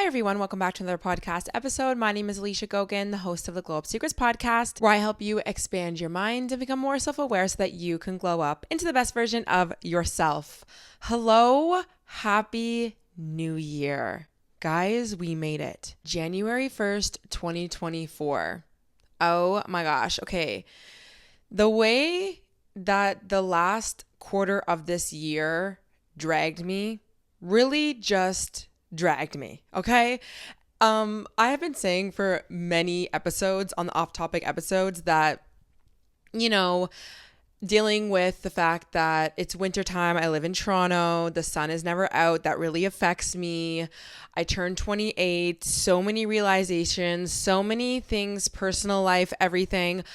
everyone. Welcome back to another podcast episode. My name is Alicia Gogan, the host of the Glow Up Secrets podcast, where I help you expand your mind and become more self-aware so that you can glow up into the best version of yourself. Hello, happy new year. Guys, we made it. January 1st, 2024. Oh my gosh. Okay. The way that the last quarter of this year dragged me really just dragged me. Okay. I have been saying for many episodes on the off-topic episodes that, dealing with the fact that it's wintertime, I live in Toronto, the sun is never out, that really affects me. I turned 28, so many realizations, so many things, personal life, everything.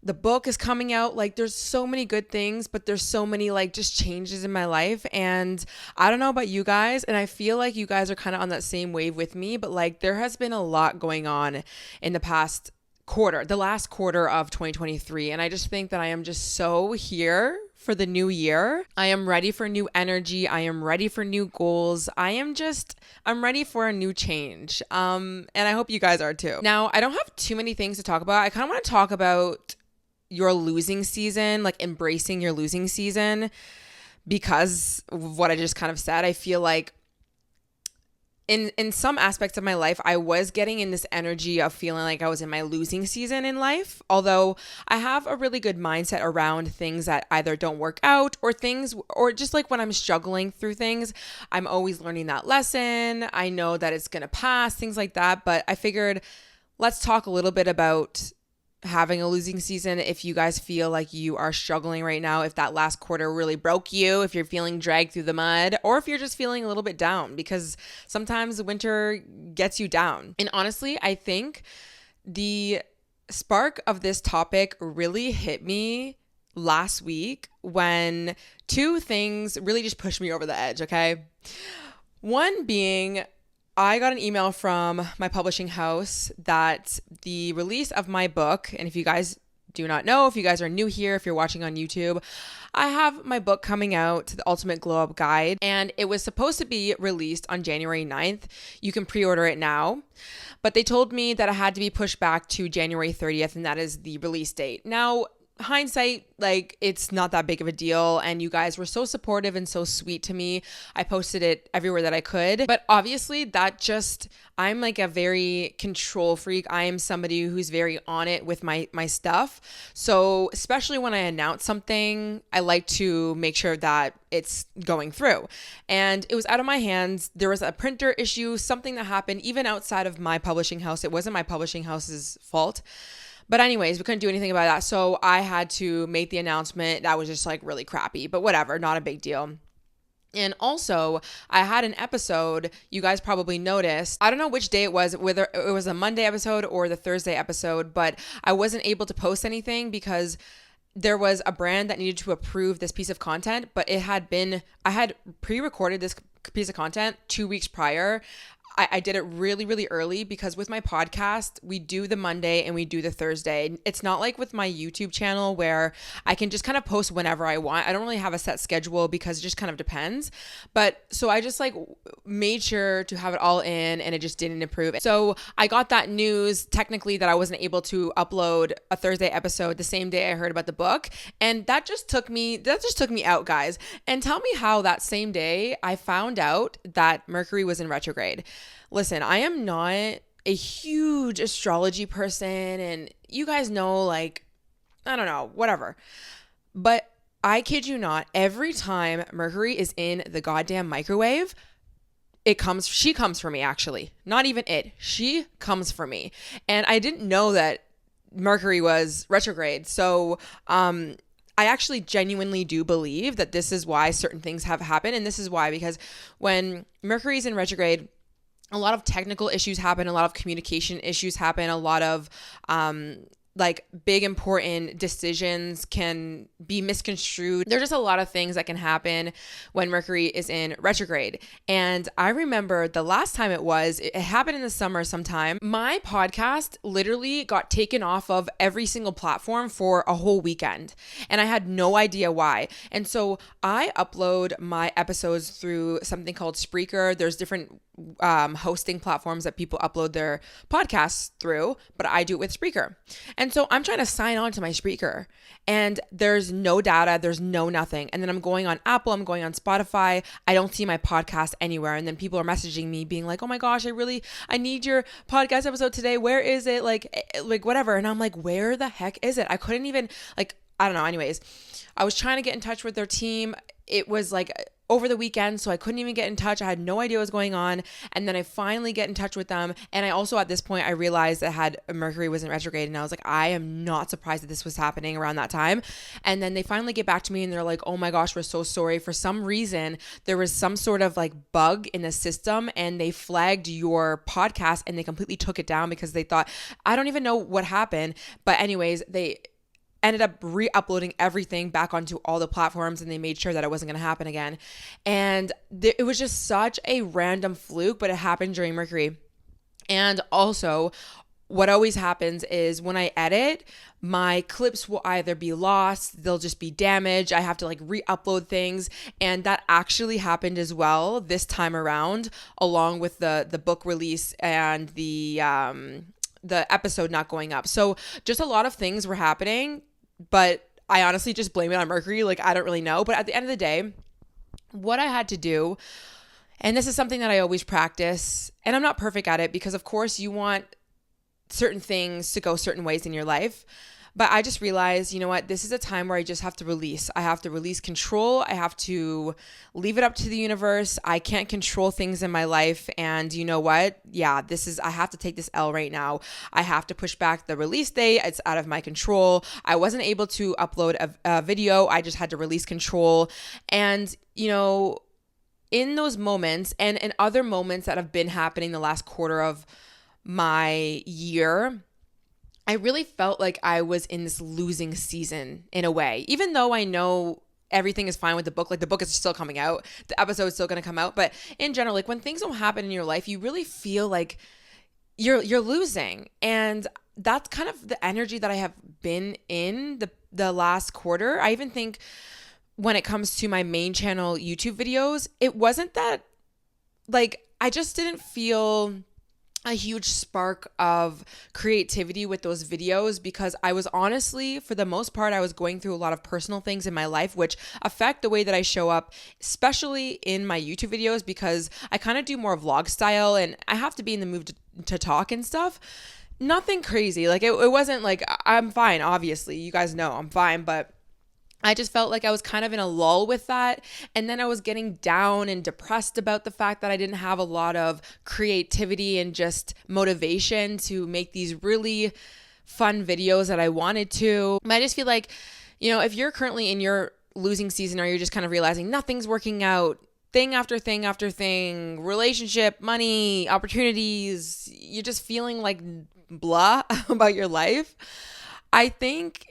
The book is coming out, there's so many good things, but there's so many just changes in my life. And I don't know about you guys, and I feel like you guys are kind of on that same wave with me, but there has been a lot going on in the past quarter, the last quarter of 2023. And I just think that I am just so here for the new year. I am ready for new energy. I am ready for new goals. I'm ready for a new change. And I hope you guys are too. Now, I don't have too many things to talk about. I kind of want to talk about your losing season, embracing your losing season, because of what I just kind of said. I feel like in some aspects of my life, I was getting in this energy of feeling like I was in my losing season in life. Although I have a really good mindset around things that either don't work out or just when I'm struggling through things, I'm always learning that lesson. I know that it's going to pass, things like that. But I figured let's talk a little bit about having a losing season. If you guys feel like you are struggling right now, if that last quarter really broke you, if you're feeling dragged through the mud, or if you're just feeling a little bit down, because sometimes winter gets you down. And honestly, I think the spark of this topic really hit me last week when two things really just pushed me over the edge, okay? One being, I got an email from my publishing house that the release of my book, and if you guys do not know, if you guys are new here, if you're watching on YouTube, I have my book coming out, The Ultimate Glow Up Guide, and it was supposed to be released on January 9th. You can pre-order it now, but they told me that it had to be pushed back to January 30th, and that is the release date. Now, hindsight, it's not that big of a deal, and you guys were so supportive and so sweet to me. I posted it everywhere that I could, but obviously I'm a very control freak. I am somebody who's very on it with my stuff. So especially when I announce something, I like to make sure that it's going through. And it was out of my hands. There was a printer issue, something that happened even outside of my publishing house. It wasn't my publishing house's fault. But anyways, we couldn't do anything about that. So I had to make the announcement. That was just really crappy, but whatever, not a big deal. And also, I had an episode, you guys probably noticed, I don't know which day it was, whether it was a Monday episode or the Thursday episode, but I wasn't able to post anything because there was a brand that needed to approve this piece of content, but I had pre-recorded this piece of content 2 weeks prior. I did it really, really early because with my podcast, we do the Monday and we do the Thursday. It's not like with my YouTube channel where I can just kind of post whenever I want. I don't really have a set schedule because it just kind of depends. But so I just made sure to have it all in, and it just didn't approve. So I got that news technically that I wasn't able to upload a Thursday episode the same day I heard about the book. And that just took me out, guys. And tell me how that same day I found out that Mercury was in retrograde. Listen, I am not a huge astrology person, and you guys know, I don't know, whatever. But I kid you not, every time Mercury is in the goddamn microwave, she comes for me, actually. Not even it. She comes for me. And I didn't know that Mercury was retrograde. So, I actually genuinely do believe that this is why certain things have happened. And this is why, because when Mercury's in retrograde, a lot of technical issues happen, a lot of communication issues happen, a lot of big important decisions can be misconstrued. There's just a lot of things that can happen when Mercury is in retrograde. And I remember the last time it happened in the summer sometime. My podcast literally got taken off of every single platform for a whole weekend. And I had no idea why. And so I upload my episodes through something called Spreaker. There's different hosting platforms that people upload their podcasts through, but I do it with Spreaker. And so I'm trying to sign on to my Spreaker and there's no data, there's no nothing. And then I'm going on Apple, I'm going on Spotify. I don't see my podcast anywhere. And then people are messaging me being like, oh my gosh, I need your podcast episode today. Where is it? Like whatever. And I'm like, where the heck is it? I couldn't even I don't know. Anyways, I was trying to get in touch with their team. It was like over the weekend, so I couldn't even get in touch. I had no idea what was going on. And then I finally get in touch with them. And I also, at this point, I realized that Mercury was in retrograde. And I was like, I am not surprised that this was happening around that time. And then they finally get back to me and they're like, oh my gosh, we're so sorry. For some reason, there was some sort of like bug in the system and they flagged your podcast and they completely took it down because they thought, I don't even know what happened. But anyways, they ended up re-uploading everything back onto all the platforms and they made sure that it wasn't going to happen again. And it was just such a random fluke, but it happened during Mercury. And also, what always happens is when I edit, my clips will either be lost, they'll just be damaged. I have to like re-upload things. And that actually happened as well this time around, along with the book release and the episode not going up. So just a lot of things were happening, but I honestly just blame it on Mercury. Like, I don't really know. But at the end of the day, what I had to do, and this is something that I always practice, and I'm not perfect at it because of course you want certain things to go certain ways in your life. But I just realized, you know what, this is a time where I just have to release. I have to release control. I have to leave it up to the universe. I can't control things in my life. And you know what? Yeah, I have to take this L right now. I have to push back the release date. It's out of my control. I wasn't able to upload a video. I just had to release control. And, you know, in those moments and in other moments that have been happening the last quarter of my year, I really felt like I was in this losing season in a way, even though I know everything is fine with the book. Like, the book is still coming out, the episode is still going to come out. But in general, like, when things don't happen in your life, you really feel like you're losing. And that's kind of the energy that I have been in the last quarter. I even think when it comes to my main channel YouTube videos, it wasn't that, like, I just didn't feel a huge spark of creativity with those videos because I was honestly, for the most part, I was going through a lot of personal things in my life which affect the way that I show up, especially in my YouTube videos, because I kind of do more vlog style and I have to be in the mood to talk and stuff. Nothing crazy. Like, it wasn't like, I'm fine, obviously. You guys know I'm fine, but I just felt like I was kind of in a lull with that. And then I was getting down and depressed about the fact that I didn't have a lot of creativity and just motivation to make these really fun videos that I wanted to. I just feel like, you know, if you're currently in your losing season or you're just kind of realizing nothing's working out, thing after thing after thing, relationship, money, opportunities, you're just feeling like blah about your life, I think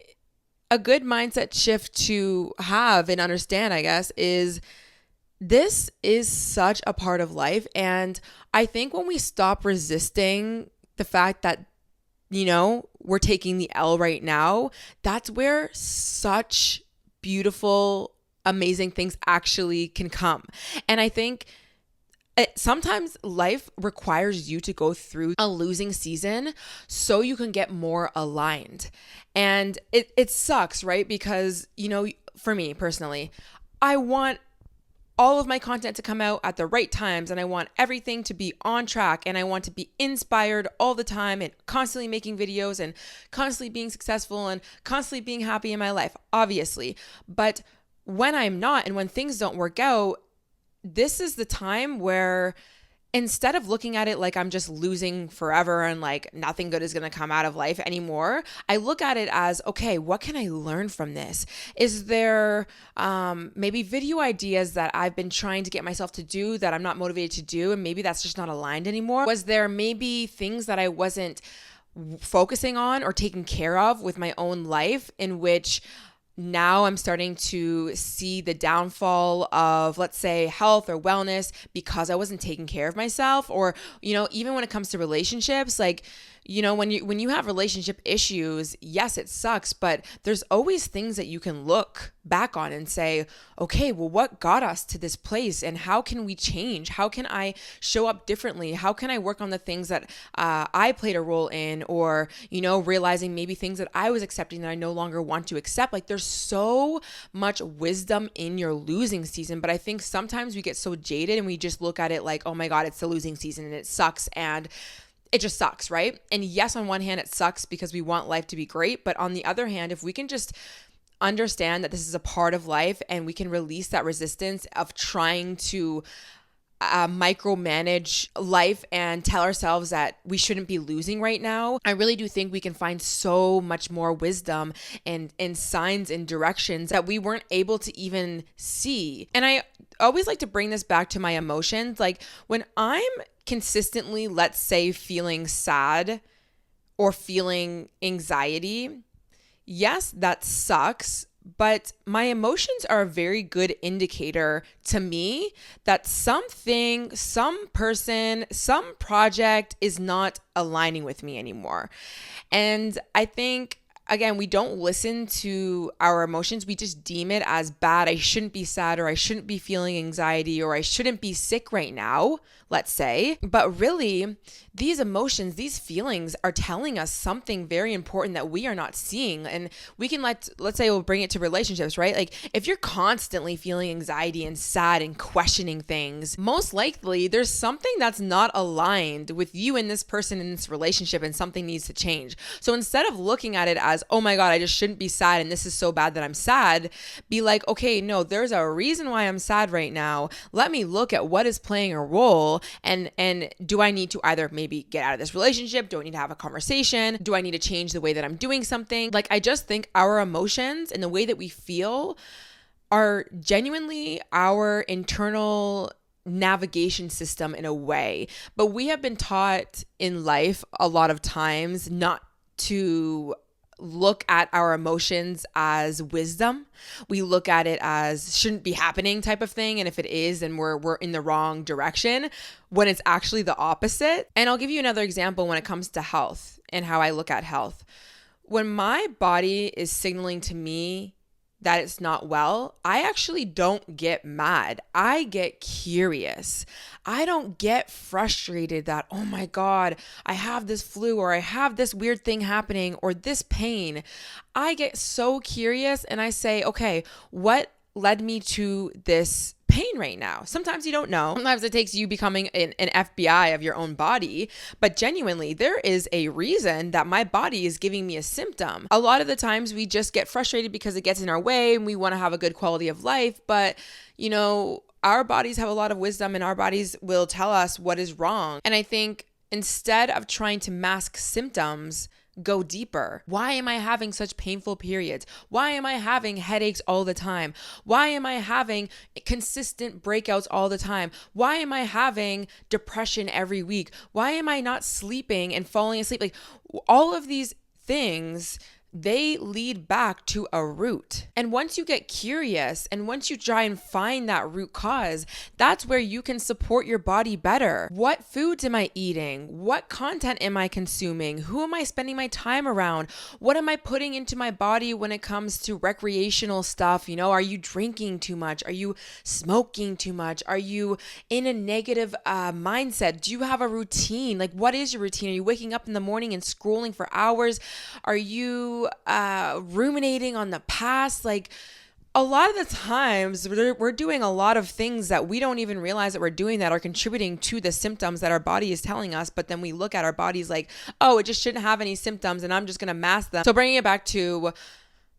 a good mindset shift to have and understand, I guess, is this is such a part of life. And I think when we stop resisting the fact that, you know, we're taking the L right now, that's where such beautiful, amazing things actually can come. And I think sometimes life requires you to go through a losing season so you can get more aligned. And it sucks, right? Because, you know, for me personally, I want all of my content to come out at the right times and I want everything to be on track and I want to be inspired all the time and constantly making videos and constantly being successful and constantly being happy in my life, obviously. But when I'm not and when things don't work out, this is the time where instead of looking at it like I'm just losing forever and like nothing good is going to come out of life anymore, I look at it as, okay, what can I learn from this? Is there maybe video ideas that I've been trying to get myself to do that I'm not motivated to do and maybe that's just not aligned anymore? Was there maybe things that I wasn't focusing on or taking care of with my own life in which now I'm starting to see the downfall of, let's say, health or wellness because I wasn't taking care of myself? Or, you know, even when it comes to relationships, like, when you have relationship issues, yes, it sucks, but there's always things that you can look back on and say, okay, well, what got us to this place, and how can we change? How can I show up differently? How can I work on the things that I played a role in, or, realizing maybe things that I was accepting that I no longer want to accept. Like, there's so much wisdom in your losing season, but I think sometimes we get so jaded and we just look at it like, oh my God, it's the losing season and it sucks, and it just sucks, right? And yes, on one hand, it sucks because we want life to be great. But on the other hand, if we can just understand that this is a part of life and we can release that resistance of trying to micromanage life and tell ourselves that we shouldn't be losing right now, I really do think we can find so much more wisdom and signs and directions that we weren't able to even see. And I always like to bring this back to my emotions. Like, when I'm consistently, let's say, feeling sad or feeling anxiety, yes, that sucks. But my emotions are a very good indicator to me that something, some person, some project is not aligning with me anymore. And I think, again, we don't listen to our emotions. We just deem it as bad. I shouldn't be sad, or I shouldn't be feeling anxiety, or I shouldn't be sick right now, let's say. But really, these emotions, these feelings are telling us something very important that we are not seeing. And we can let's say we'll bring it to relationships, right? Like, if you're constantly feeling anxiety and sad and questioning things, most likely there's something that's not aligned with you and this person in this relationship, and something needs to change. So instead of looking at it as, oh my God, I just shouldn't be sad and this is so bad that I'm sad, be like, okay, no, there's a reason why I'm sad right now. Let me look at what is playing a role, and do I need to either maybe get out of this relationship? Do I need to have a conversation? Do I need to change the way that I'm doing something? Like, I just think our emotions and the way that we feel are genuinely our internal navigation system in a way. But we have been taught in life a lot of times not to look at our emotions as wisdom. We look at it as shouldn't be happening type of thing. And if it is, then we're in the wrong direction, when it's actually the opposite. And I'll give you another example when it comes to health and how I look at health. When my body is signaling to me that it's not well, I actually don't get mad. I get curious. I don't get frustrated that, oh my God, I have this flu, or I have this weird thing happening, or this pain. I get so curious and I say, okay, what led me to this pain right now? Sometimes you don't know. Sometimes it takes you becoming an FBI of your own body, but genuinely, there is a reason that my body is giving me a symptom. A lot of the times we just get frustrated because it gets in our way and we want to have a good quality of life, but our bodies have a lot of wisdom, and our bodies will tell us what is wrong. And I think instead of trying to mask symptoms, go deeper. Why am I having such painful periods? Why am I having headaches all the time? Why am I having consistent breakouts all the time? Why am I having depression every week? Why am I not sleeping and falling asleep? Like, all of these things, they lead back to a root. And once you get curious and once you try and find that root cause, that's where you can support your body better. What foods am I eating? What content am I consuming? Who am I spending my time around? What am I putting into my body when it comes to recreational stuff? Are you drinking too much? Are you smoking too much? Are you in a negative mindset? Do you have a routine? Like, what is your routine? Are you waking up in the morning and scrolling for hours? Are you ruminating on the past? Like, a lot of the times we're doing a lot of things that we don't even realize that we're doing that are contributing to the symptoms that our body is telling us. But then we look at our bodies like, oh, it just shouldn't have any symptoms and I'm just going to mask them. So bringing it back to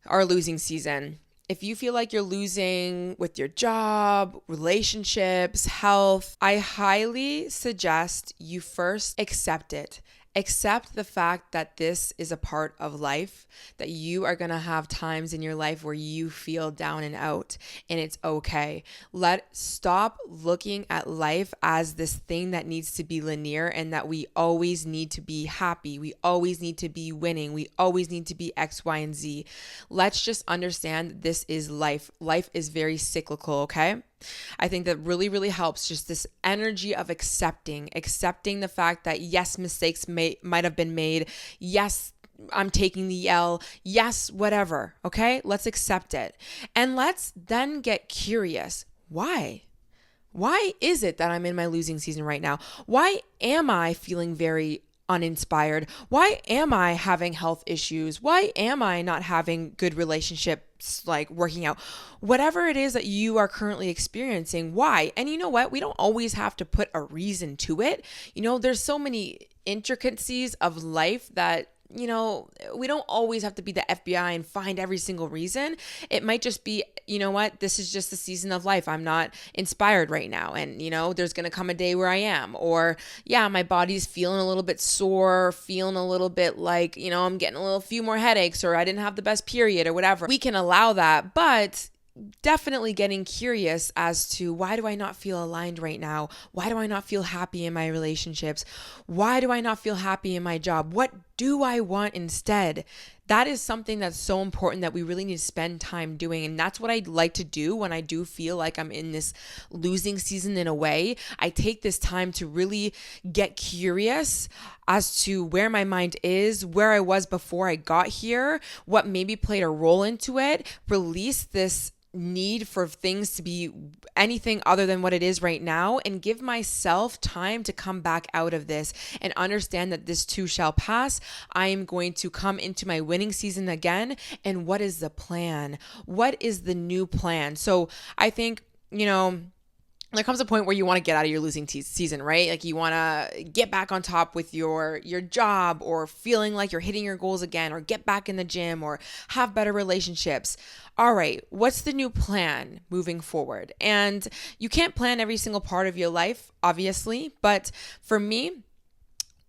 our losing season. If you feel like you're losing with your job, relationships, health, I highly suggest you first accept it. Accept the fact that this is a part of life, that you are going to have times in your life where you feel down and out, and it's okay. Stop looking at life as this thing that needs to be linear and that we always need to be happy. We always need to be winning. We always need to be X, Y, and Z. Let's just understand this is life. Life is very cyclical, okay? I think that really, really helps, just this energy of accepting the fact that yes, mistakes might have been made. Yes, I'm taking the L. Yes, whatever. Okay, let's accept it. And let's then get curious. Why? Why is it that I'm in my losing season right now? Why am I feeling very uninspired? Why am I having health issues? Why am I not having good relationships, like working out? Whatever it is that you are currently experiencing, why? And you know what? We don't always have to put a reason to it. There's so many intricacies of life that we don't always have to be the FBI and find every single reason. It might just be, this is just the season of life. I'm not inspired right now. And, there's going to come a day where I am. Or, yeah, my body's feeling a little bit sore, feeling a little bit like, I'm getting a few more headaches, or I didn't have the best period or whatever. We can allow that, but definitely getting curious as to, why do I not feel aligned right now? Why do I not feel happy in my relationships? Why do I not feel happy in my job? What do I want instead? That is something that's so important that we really need to spend time doing. And that's what I like to do when I do feel like I'm in this losing season in a way. I take this time to really get curious as to where my mind is, where I was before I got here, what maybe played a role into it, release this need for things to be anything other than what it is right now, and give myself time to come back out of this and understand that this too shall pass. I am going to come into my winning season again. And what is the plan? What is the new plan? So I think, there comes a point where you want to get out of your losing season, right? Like you want to get back on top with your job, or feeling like you're hitting your goals again, or get back in the gym, or have better relationships. All right, what's the new plan moving forward? And you can't plan every single part of your life, obviously, but for me,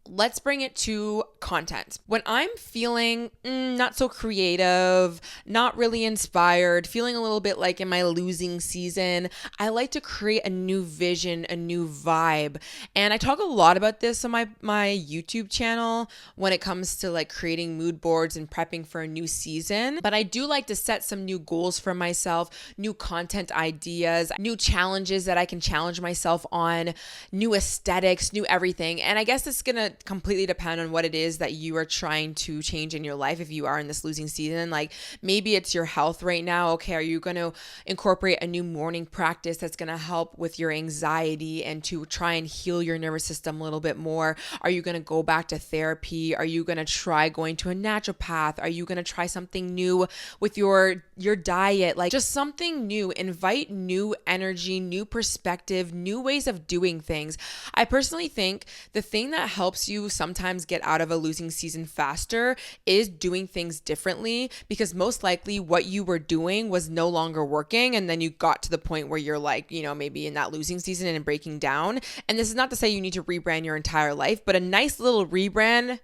let's bring it to content. When I'm feeling not so creative, not really inspired, feeling a little bit like in my losing season, I like to create a new vision, a new vibe. And I talk a lot about this on my YouTube channel when it comes to like creating mood boards and prepping for a new season. But I do like to set some new goals for myself, new content ideas, new challenges that I can challenge myself on, new aesthetics, new everything. And I guess it's going to completely depend on what it is that you are trying to change in your life. If you are in this losing season, like maybe it's your health right now. Okay, are you going to incorporate a new morning practice that's going to help with your anxiety and to try and heal your nervous system a little bit more? Are you going to go back to therapy? Are you going to try going to a naturopath? Are you going to try something new with your diet? Like just something new. Invite new energy, new perspective, new ways of doing things. I personally think the thing that helps you sometimes get out of a losing season faster is doing things differently, because most likely what you were doing was no longer working, and then you got to the point where you're like, maybe in that losing season and breaking down. And this is not to say you need to rebrand your entire life, but a nice little rebrand,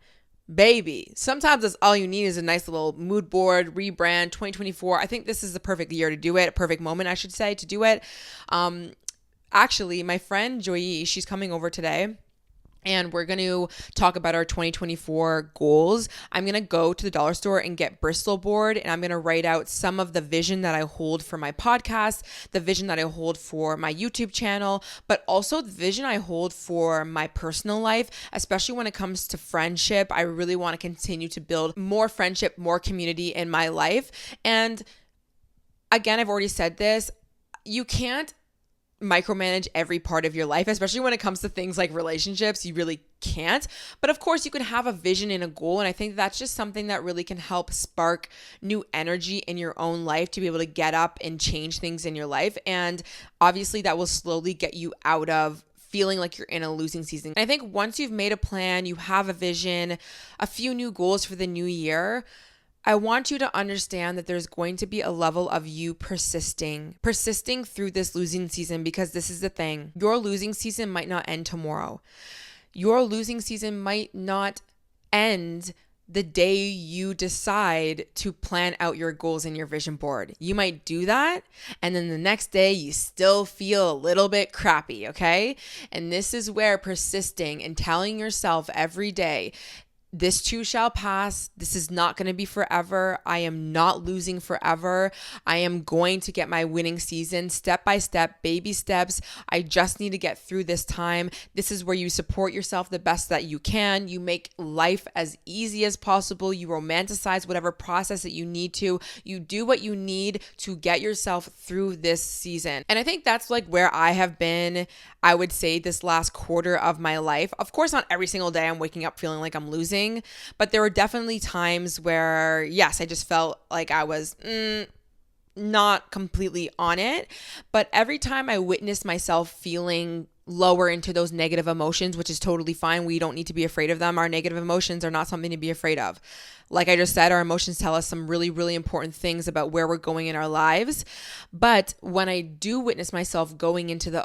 baby. Sometimes that's all you need, is a nice little mood board, rebrand. 2024, I think this is the perfect year to do it, a perfect moment, I should say, to do it. Actually, my friend Joy, she's coming over today, and we're going to talk about our 2024 goals. I'm going to go to the dollar store and get Bristol board, and I'm going to write out some of the vision that I hold for my podcast, the vision that I hold for my YouTube channel, but also the vision I hold for my personal life, especially when it comes to friendship. I really want to continue to build more friendship, more community in my life. And again, I've already said this, you can't micromanage every part of your life, especially when it comes to things like relationships. You really can't. But of course, you can have a vision and a goal. And I think that's just something that really can help spark new energy in your own life to be able to get up and change things in your life. And obviously, that will slowly get you out of feeling like you're in a losing season. And I think once you've made a plan, you have a vision, a few new goals for the new year, I want you to understand that there's going to be a level of you persisting through this losing season, because this is the thing. Your losing season might not end tomorrow. Your losing season might not end the day you decide to plan out your goals in your vision board. You might do that, and then the next day you still feel a little bit crappy, okay? And this is where persisting and telling yourself every day, This too shall pass. This is not going to be forever. I am not losing forever. I am going to get my winning season step by step, baby steps. I just need to get through this time. This is where you support yourself the best that you can. You make life as easy as possible. You romanticize whatever process that you need to. You do what you need to get yourself through this season. And I think that's like where I have been, I would say, this last quarter of my life. Of course, not every single day I'm waking up feeling like I'm losing. But there were definitely times where, yes, I just felt like I was not completely on it. But every time I witnessed myself feeling lower into those negative emotions, which is totally fine. We don't need to be afraid of them. Our negative emotions are not something to be afraid of. Like I just said, our emotions tell us some really, really important things about where we're going in our lives. But when I do witness myself going into the,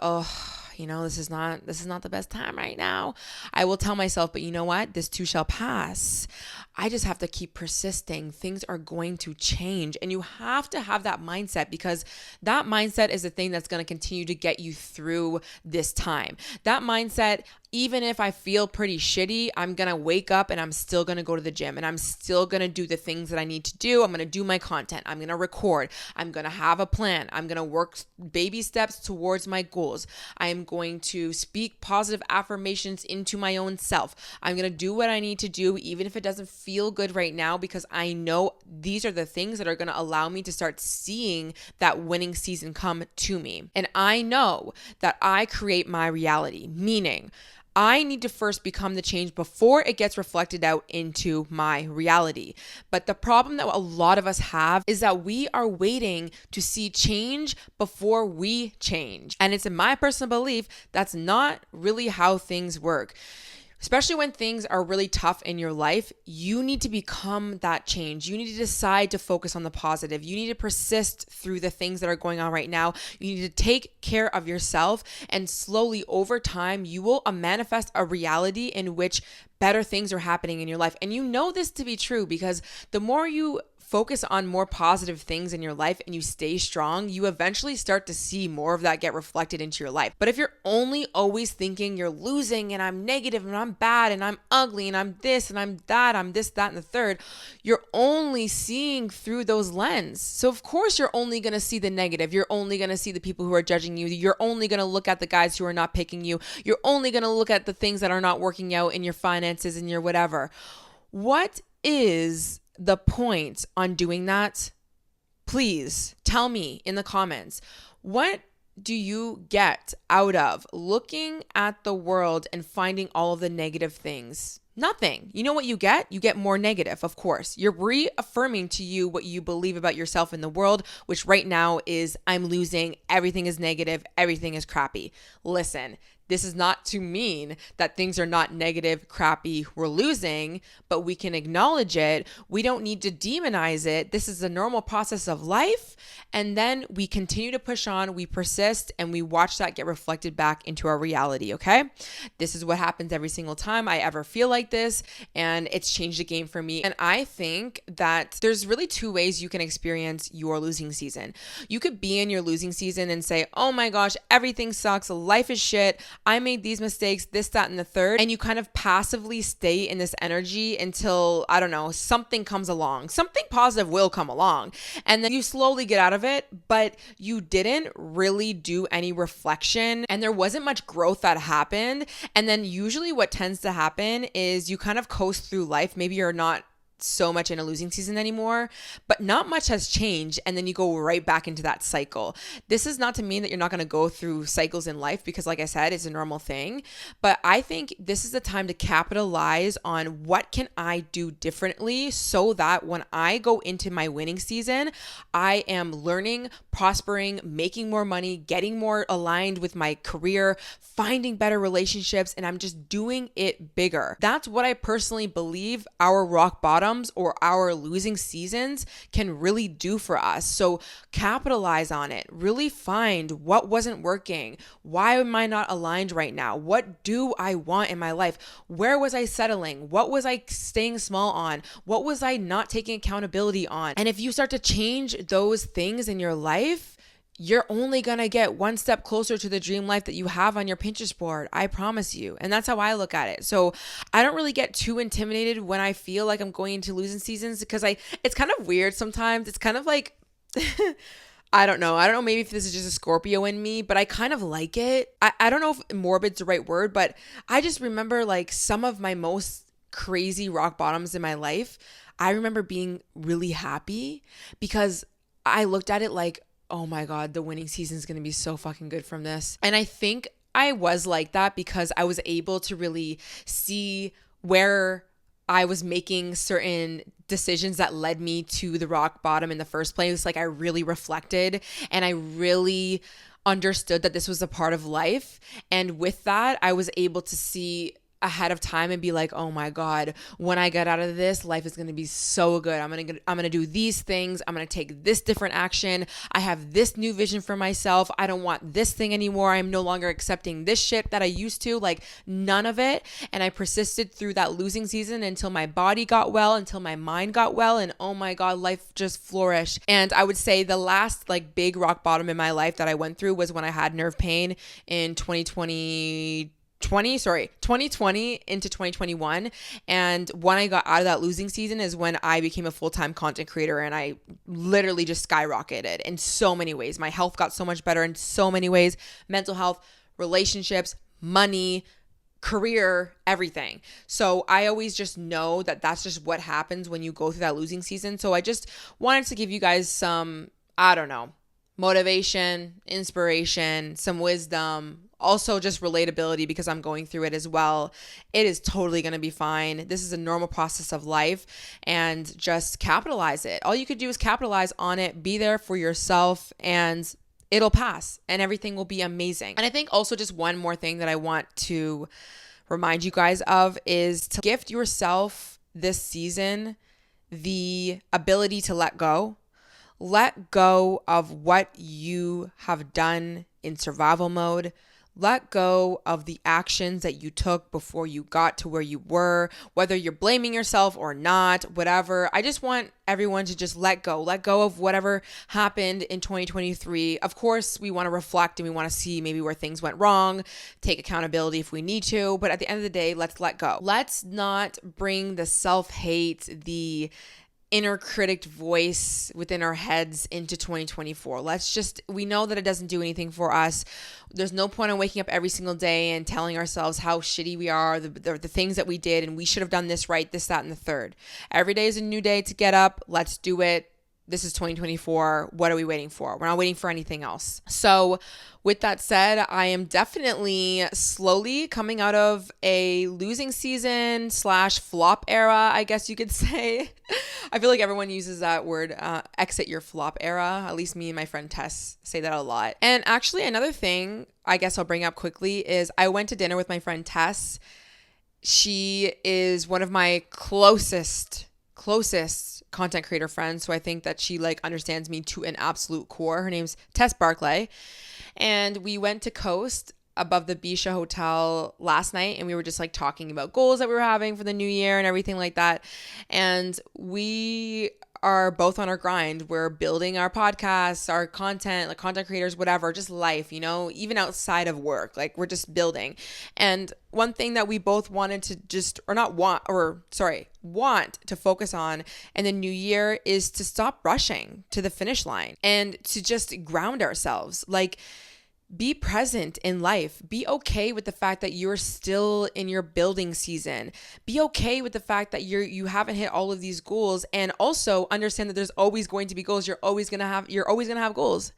this is not the best time right now, I will tell myself, but you know what? This too shall pass. I just have to keep persisting. Things are going to change. And you have to have that mindset, because that mindset is the thing that's going to continue to get you through this time. That mindset, even if I feel pretty shitty, I'm going to wake up and I'm still going to go to the gym and I'm still going to do the things that I need to do. I'm going to do my content. I'm going to record. I'm going to have a plan. I'm going to work baby steps towards my goals. I am going to speak positive affirmations into my own self. I'm going to do what I need to do, even if it doesn't feel good right now, because I know these are the things that are going to allow me to start seeing that winning season come to me. And I know that I create my reality, meaning I need to first become the change before it gets reflected out into my reality. But the problem that a lot of us have is that we are waiting to see change before we change. And it's in my personal belief, that's not really how things work. Especially when things are really tough in your life, you need to become that change. You need to decide to focus on the positive. You need to persist through the things that are going on right now. You need to take care of yourself, and slowly over time, you will manifest a reality in which better things are happening in your life. And you know this to be true, because the more you focus on more positive things in your life and you stay strong, you eventually start to see more of that get reflected into your life. But if you're only always thinking you're losing and I'm negative and I'm bad and I'm ugly and I'm this and I'm that, I'm this, that, and the third, you're only seeing through those lenses. So of course you're only going to see the negative. You're only going to see the people who are judging you. You're only going to look at the guys who are not picking you. You're only going to look at the things that are not working out in your finances and your whatever. What is the point on doing that? Please tell me in the comments. What do you get out of looking at the world and finding all of the negative things? Nothing. You know what you get? You get more negative, of course. You're reaffirming to you what you believe about yourself in the world, which right now is I'm losing, everything is negative, everything is crappy. Listen, this is not to mean that things are not negative, crappy, we're losing, but we can acknowledge it. We don't need to demonize it. This is a normal process of life. And then we continue to push on, we persist, and we watch that get reflected back into our reality, okay? This is what happens every single time I ever feel like this, and it's changed the game for me. And I think that there's really two ways you can experience your losing season. You could be in your losing season and say, oh my gosh, everything sucks, life is shit, I made these mistakes, this, that, and the third. And you kind of passively stay in this energy until, I don't know, something comes along. Something positive will come along. And then you slowly get out of it, but you didn't really do any reflection and there wasn't much growth that happened. And then usually what tends to happen is you kind of coast through life. Maybe you're not so much in a losing season anymore, but not much has changed. And then you go right back into that cycle. This is not to mean that you're not going to go through cycles in life, because like I said, it's a normal thing. But I think this is the time to capitalize on what can I do differently so that when I go into my winning season, I am learning, prospering, making more money, getting more aligned with my career, finding better relationships, and I'm just doing it bigger. That's what I personally believe our rock bottom or our losing seasons can really do for us. So capitalize on it. Really find what wasn't working. Why am I not aligned right now? What do I want in my life? Where was I settling? What was I staying small on? What was I not taking accountability on? And if you start to change those things in your life, you're only going to get one step closer to the dream life that you have on your Pinterest board. I promise you. And that's how I look at it. So I don't really get too intimidated when I feel like I'm going into losing seasons, because it's kind of weird sometimes. It's kind of like, I don't know. Maybe if this is just a Scorpio in me, but I kind of like it. I don't know if morbid's the right word, but I just remember like some of my most crazy rock bottoms in my life. I remember being really happy because I looked at it like, oh my God, the winning season is going to be so fucking good from this. And I think I was like that because I was able to really see where I was making certain decisions that led me to the rock bottom in the first place. Like I really reflected and I really understood that this was a part of life. And with that, I was able to see ahead of time and be like, oh my God, when I get out of this, life is going to be so good. I'm going to do these things. I'm going to take this different action. I have this new vision for myself. I don't want this thing anymore. I'm no longer accepting this shit that I used to, like none of it. And I persisted through that losing season until my body got well, until my mind got well. And oh my God, life just flourished. And I would say the last like big rock bottom in my life that I went through was when I had nerve pain in 2020 into 2021. And when I got out of that losing season is when I became a full-time content creator, and I literally just skyrocketed in so many ways. My health got so much better in so many ways: mental health, relationships, money, career, everything. So I always just know that that's just what happens when you go through that losing season. So I just wanted to give you guys some, I don't know, motivation, inspiration, some wisdom, also just relatability, because I'm going through it as well. It is totally going to be fine. This is a normal process of life, and just capitalize it. All you could do is capitalize on it, be there for yourself, and it'll pass and everything will be amazing. And I think also just one more thing that I want to remind you guys of is to gift yourself this season the ability to let go. Let go of what you have done in survival mode. Let go of the actions that you took before you got to where you were, whether you're blaming yourself or not, whatever. I just want everyone to just let go of whatever happened in 2023. Of course, we want to reflect and we want to see maybe where things went wrong, take accountability if we need to. But at the end of the day, let's let go. Let's not bring the self-hate, the inner critic voice within our heads into 2024. We know that it doesn't do anything for us. There's no point in waking up every single day and telling ourselves how shitty we are, the things that we did, and we should have done this right, this, that, and the third. Every day is a new day to get up. Let's do it. This is 2024. What are we waiting for? We're not waiting for anything else. So with that said, I am definitely slowly coming out of a losing season / flop era, I guess you could say. I feel like everyone uses that word, exit your flop era. At least me and my friend Tess say that a lot. And actually another thing I guess I'll bring up quickly is I went to dinner with my friend Tess. She is one of my closest content creator friends. So I think that she understands me to an absolute core. Her name's Tess Barclay. And we went to Coast above the Bisha Hotel last night, and we were just talking about goals that we were having for the new year and everything like that. And we are both on our grind. We're building our podcasts, our content, content creators, whatever, just life, even outside of work, we're just building. And one thing that we both wanted to want to focus on in the new year is to stop rushing to the finish line and to just ground ourselves. Be present in life. Be okay with the fact that you're still in your building season. Be okay with the fact that you haven't hit all of these goals, and also understand that there's always going to be goals. You're always going to have goals.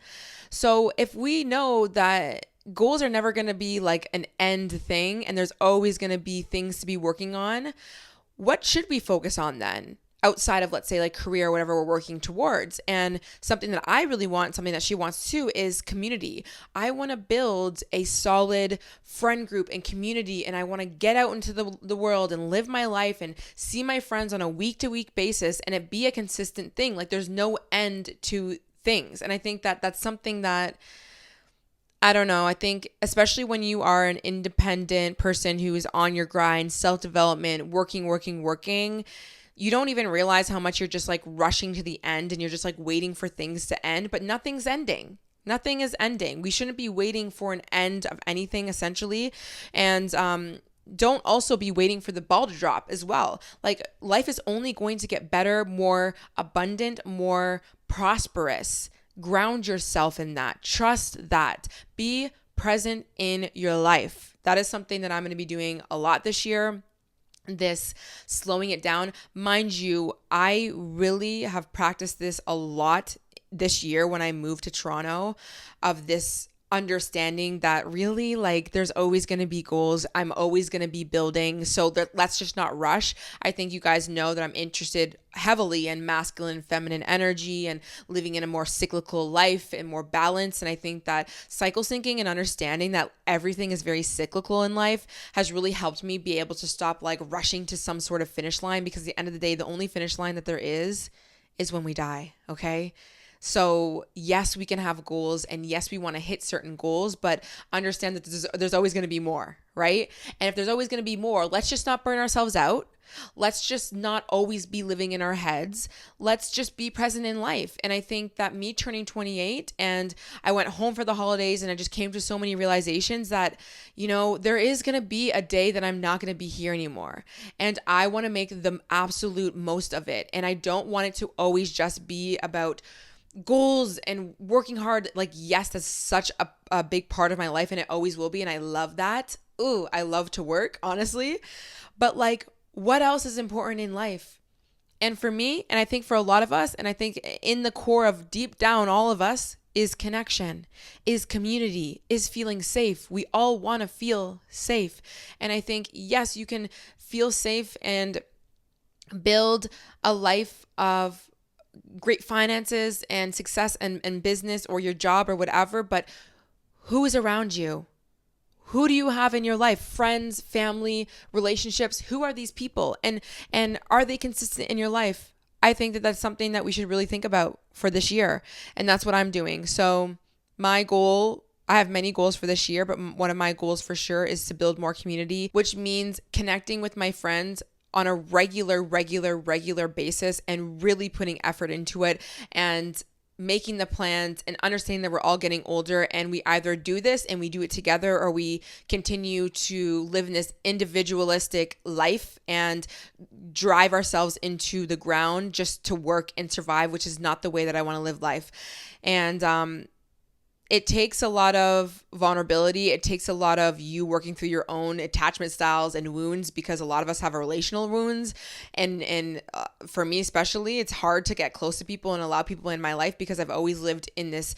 So if we know that goals are never going to be an end thing, and there's always going to be things to be working on, what should we focus on then? Outside of, let's say, career or whatever we're working towards. And something that I really want, something that she wants too, is community. I want to build a solid friend group and community, and I want to get out into the world and live my life and see my friends on a week-to-week basis, and it be a consistent thing. There's no end to things. And I think that that's something that, I don't know, I think especially when you are an independent person who is on your grind, self-development, working, you don't even realize how much you're just rushing to the end, and you're just waiting for things to end, but nothing's ending. Nothing is ending. We shouldn't be waiting for an end of anything, essentially. And don't also be waiting for the ball to drop as well. Like, life is only going to get better, more abundant, more prosperous. Ground yourself in that. Trust that. Be present in your life. That is something that I'm going to be doing a lot this year. This slowing it down. Mind you, I really have practiced this a lot this year when I moved to Toronto, of this understanding that really, like, there's always going to be goals. I'm always going to be building. So let's just not rush. I think you guys know that I'm interested heavily in masculine and feminine energy and living in a more cyclical life and more balance. And I think that cycle syncing and understanding that everything is very cyclical in life has really helped me be able to stop like rushing to some sort of finish line, because at the end of the day, the only finish line that there is when we die. Okay. So yes, we can have goals, and yes, we want to hit certain goals, but understand that there's always going to be more, right? And if there's always going to be more, let's just not burn ourselves out. Let's just not always be living in our heads. Let's just be present in life. And I think that me turning 28, and I went home for the holidays, and I just came to so many realizations that, you know, there is going to be a day that I'm not going to be here anymore. And I want to make the absolute most of it. And I don't want it to always just be about goals and working hard. Like, yes, that's such a big part of my life, and it always will be. And I love that. Ooh, I love to work, honestly. But like, what else is important in life? And for me, and I think for a lot of us, and I think in the core of deep down, all of us, is connection, is community, is feeling safe. We all want to feel safe. And I think, yes, you can feel safe and build a life of great finances and success and business, or your job or whatever, but who is around you? Who do you have in your life? Friends, family, relationships. Who are these people? And are they consistent in your life? I think that that's something that we should really think about for this year. And that's what I'm doing. So my goal, I have many goals for this year, but one of my goals for sure is to build more community, which means connecting with my friends on a regular basis, and really putting effort into it, and making the plans, and understanding that we're all getting older, and we either do this and we do it together, or we continue to live in this individualistic life and drive ourselves into the ground just to work and survive, which is not the way that I want to live life. And it takes a lot of vulnerability. It takes a lot of you working through your own attachment styles and wounds, because a lot of us have relational wounds. And for me especially, it's hard to get close to people and allow people in my life, because I've always lived in this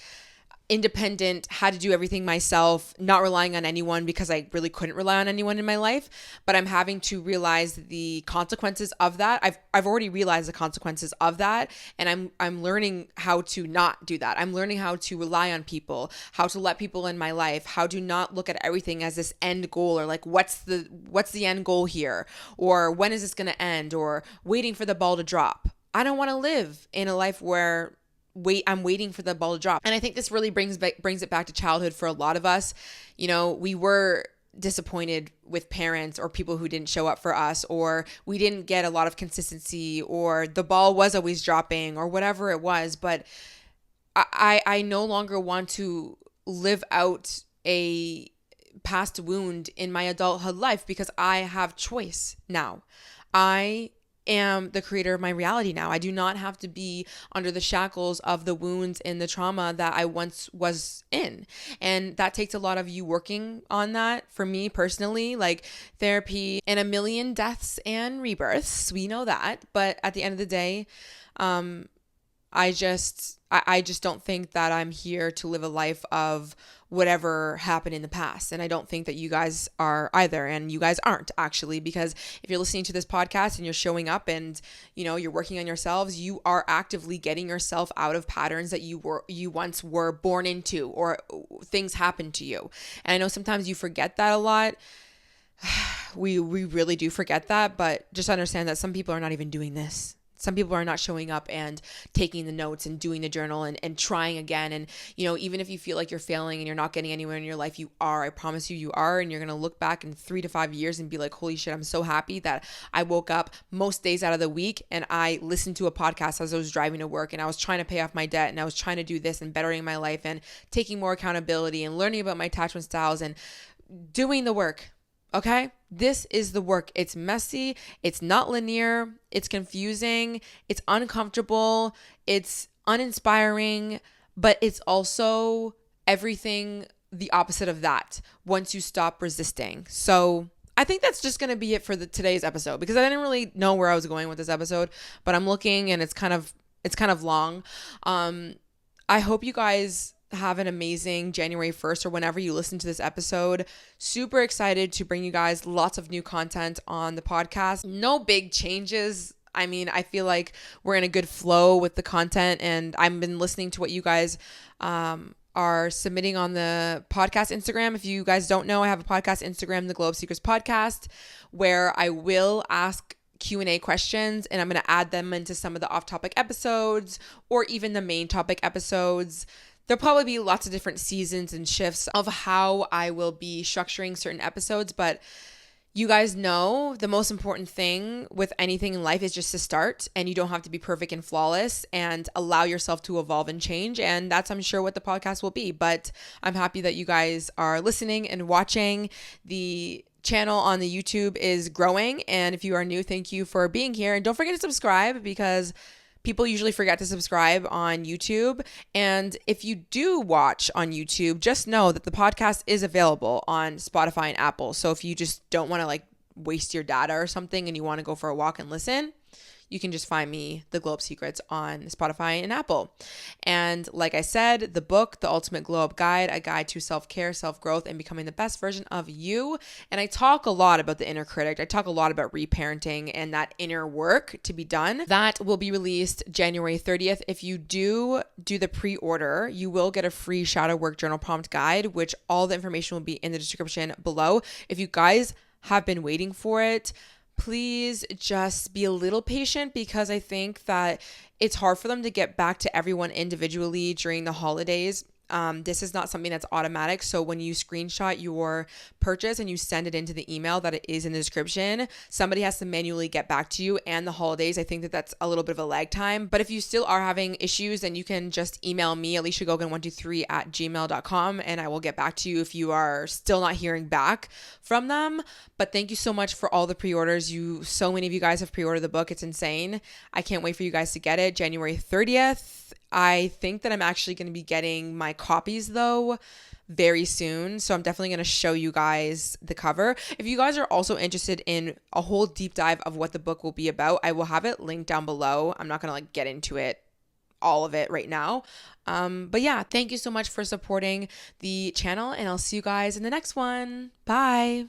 independent, had to do everything myself, not relying on anyone, because I really couldn't rely on anyone in my life. But I'm having to realize the consequences of that. I've already realized the consequences of that, and I'm learning how to not do that. I'm learning how to rely on people, how to let people in my life, how to not look at everything as this end goal, or like what's the end goal here, or when is this going to end, or waiting for the ball to drop. I don't want to live in a life where I'm waiting for the ball to drop. And I think this really brings it back to childhood for a lot of us. You know, we were disappointed with parents or people who didn't show up for us, or we didn't get a lot of consistency, or the ball was always dropping, or whatever it was. But I no longer want to live out a past wound in my adulthood life, because I have choice now. I am the creator of my reality now. I do not have to be under the shackles of the wounds and the trauma that I once was in. And that takes a lot of you working on that. For me personally, like therapy and a million deaths and rebirths, we know that. But at the end of the day, I just don't think that I'm here to live a life of whatever happened in the past. And I don't think that you guys are either. And you guys aren't, actually, because if you're listening to this podcast and you're showing up and, you know, you're working on yourselves, you are actively getting yourself out of patterns that you once were born into, or things happened to you. And I know sometimes you forget that a lot. We really do forget that, but just understand that some people are not even doing this. some people are not showing up and taking the notes and doing the journal and trying again. And, even if you feel like you're failing and you're not getting anywhere in your life, you are. I promise you are. And you're going to look back in 3 to 5 years and be like, holy shit, I'm so happy that I woke up most days out of the week and I listened to a podcast as I was driving to work, and I was trying to pay off my debt, and I was trying to do this and bettering my life and taking more accountability and learning about my attachment styles and doing the work. Okay? This is the work. It's messy. It's not linear. It's confusing. It's uncomfortable. It's uninspiring, but it's also everything the opposite of that once you stop resisting. So I think that's just going to be it for today's episode, because I didn't really know where I was going with this episode, but I'm looking and it's kind of long. I hope you guys have an amazing January 1st or whenever you listen to this episode. Super excited to bring you guys lots of new content on the podcast. No big changes. I mean, I feel like we're in a good flow with the content, and I've been listening to what you guys are submitting on the podcast Instagram. If you guys don't know, I have a podcast Instagram, the Globe Seekers Podcast, where I will ask Q&A questions, and I'm going to add them into some of the off-topic episodes or even the main topic episodes. There'll probably be lots of different seasons and shifts of how I will be structuring certain episodes, but you guys know the most important thing with anything in life is just to start, and you don't have to be perfect and flawless, and allow yourself to evolve and change. And that's, I'm sure, what the podcast will be. But I'm happy that you guys are listening and watching. The channel on the YouTube is growing, and if you are new, thank you for being here. And don't forget to subscribe, because people usually forget to subscribe on YouTube. And if you do watch on YouTube, just know that the podcast is available on Spotify and Apple. So if you just don't want to waste your data or something and you want to go for a walk and listen, you can just find me, The Globe Secrets, on Spotify and Apple. And like I said, the book, The Ultimate Glow Up Guide, a guide to self-care, self-growth, and becoming the best version of you. And I talk a lot about the inner critic. I talk a lot about reparenting and that inner work to be done. That will be released January 30th. If you do the pre-order, you will get a free shadow work journal prompt guide, which all the information will be in the description below. If you guys have been waiting for it, please just be a little patient, because I think that it's hard for them to get back to everyone individually during the holidays. This is not something that's automatic. So when you screenshot your purchase and you send it into the email that it is in the description, somebody has to manually get back to you. And the holidays, I think that that's a little bit of a lag time. But if you still are having issues, then you can just email me, aliciagogan123@gmail.com, and I will get back to you if you are still not hearing back from them. But thank you so much for all the pre-orders. So many of you guys have pre-ordered the book. It's insane. I can't wait for you guys to get it January 30th. I think that I'm actually going to be getting my copies though very soon. So I'm definitely going to show you guys the cover. If you guys are also interested in a whole deep dive of what the book will be about, I will have it linked down below. I'm not going to get into it, all of it right now. But yeah, thank you so much for supporting the channel, and I'll see you guys in the next one. Bye.